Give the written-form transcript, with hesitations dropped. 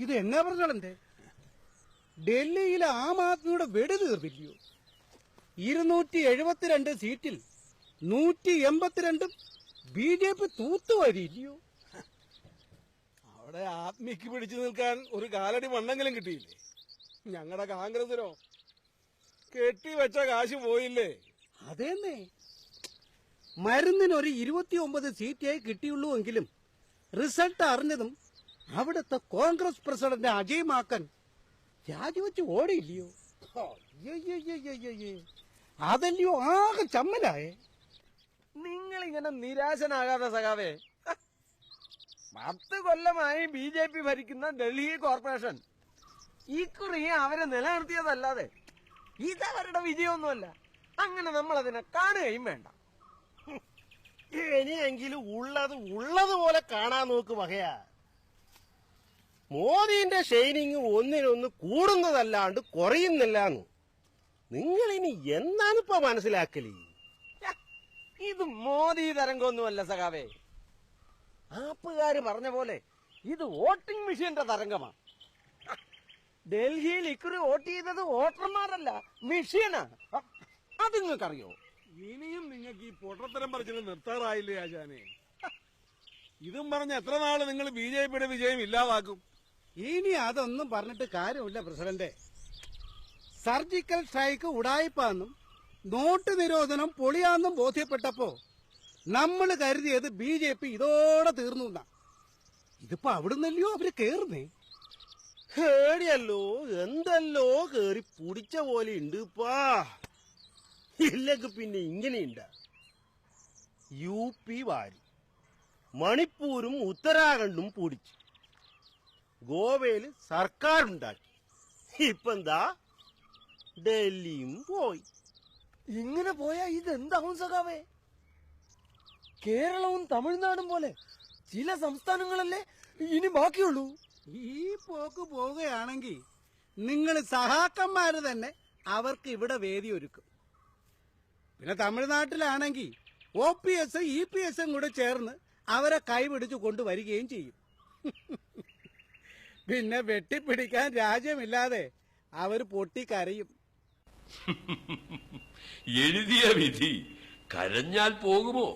ഇത് എന്നാ പറഞ്ഞാലെന്തേ? ഡൽഹിയിലെ ആം ആദ്മിയുടെ വെടി തീർന്നില്ലയോ? 272 സീറ്റിൽ 182 BJP തൂത്തുവരില്ലയോ? അവിടെ ആത്മിക്ക് പിടിച്ചു നിൽക്കാൻ ഒരു കാലടി മണ്ണെങ്കിലും കിട്ടിയില്ലേ? ഞങ്ങളുടെ കോൺഗ്രസിനോ കെട്ടിവെച്ച കാശ് പോയില്ലേ? അതേന്നേ, മരുന്നിനൊരു 29 സീറ്റേ കിട്ടിയുള്ളൂ എങ്കിലും റിസൾട്ട് അറിഞ്ഞതും അവിടുത്തെ കോൺഗ്രസ് പ്രസിഡന്റ് അജയ് മാക്കൻ രാജിവെച്ച് ഓടിയില്ലയോ? അതല്ലയോ ആകെ ചമ്മലായേ. നിങ്ങളിങ്ങനെ നിരാശനാകാതെ സഖാവേ, 10 കൊല്ലമായി BJP ഭരിക്കുന്ന ഡൽഹി കോർപ്പറേഷൻ ഇക്കുറി അവരെ നിലനിർത്തിയതല്ലാതെ ഇതവരുടെ വിജയമൊന്നുമല്ല. അങ്ങനെ നമ്മളതിനെ കാണുകയും വേണ്ട. ഇനിയെങ്കിലും ഉള്ളതുപോലെ കാണാൻ നോക്ക് വകയാ. മോദിന്റെ ഷൈനിങ് ഒന്നിനൊന്ന് കൂടുന്നതല്ലാണ്ട് കുറയുന്നില്ലാന്ന് നിങ്ങളിനി എന്നാണിപ്പോ മനസ്സിലാക്കല്? ഇത് മോദി തരംഗമൊന്നുമല്ല സഖാവേ. ആപ്പുകാര് പറഞ്ഞ പോലെ ഇത് വോട്ടിംഗ് മെഷീന്റെ തരംഗമാണ്. ഡൽഹിയിൽ ഇക്കുറി വോട്ട് ചെയ്തത് വോട്ടർമാരല്ല, മെഷീനാണ്. അത് നിങ്ങൾക്കറിയോ? ഇനിയും നിങ്ങൾക്ക് ഈ പൊട്ടത്തരം പറിച്ചിട്ട് നിർത്താറായില്ലേ ആശാനെ? ഇതും പറഞ്ഞ എത്ര നാള് നിങ്ങൾ BJPയുടെ വിജയം ഇല്ലാതാക്കും? ഇനി അതൊന്നും പറഞ്ഞിട്ട് കാര്യമില്ല പ്രസിഡന്റ്. സർജിക്കൽ സ്ട്രൈക്ക് ഉടായിപ്പാന്നും നോട്ട് നിരോധനം പൊളിയാന്നും ബോധ്യപ്പെട്ടപ്പോ നമ്മൾ കരുതിയത് BJP ഇതോടെ തീർന്നു. ഇതിപ്പോ അവിടുന്നല്ലയോ അവര് കേറുന്നേ. കേടിയല്ലോ എന്തല്ലോ കേറി പുടിച്ച പോലെ ഉണ്ട് ഇപ്പാ. ഇല്ലെങ്കിൽ പിന്നെ ഇങ്ങനെയുണ്ട്. UP വാരി, മണിപ്പൂരും ഉത്തരാഖണ്ഡും പൊടിച്ചു, ഗോവയില് സർക്കാരുണ്ടാക്കി, ഇപ്പെന്താ ഡൽഹിയും പോയി. ഇങ്ങനെ പോയാ ഇതെന്താവും സഖാവേ? കേരളവും തമിഴ്നാടും പോലെ ചില സംസ്ഥാനങ്ങളല്ലേ ഇനി ബാക്കിയുള്ളൂ. ഈ പോക്ക് പോവുകയാണെങ്കിൽ നിങ്ങൾ സഹാക്കന്മാര് തന്നെ അവർക്ക് ഇവിടെ വേദി ഒരുക്കും. പിന്നെ തമിഴ്നാട്ടിലാണെങ്കിൽ OPS EPS കൂടെ ചേർന്ന് അവരെ കൈപിടിച്ചു കൊണ്ടുവരികയും ചെയ്യും. പിന്നെ വെട്ടിപ്പിടിക്കാൻ രാജ്യമില്ലാതെ അവർ പൊട്ടിക്കരയും. എഴുതിയ വിധി കരഞ്ഞാൽ പോകുമോ?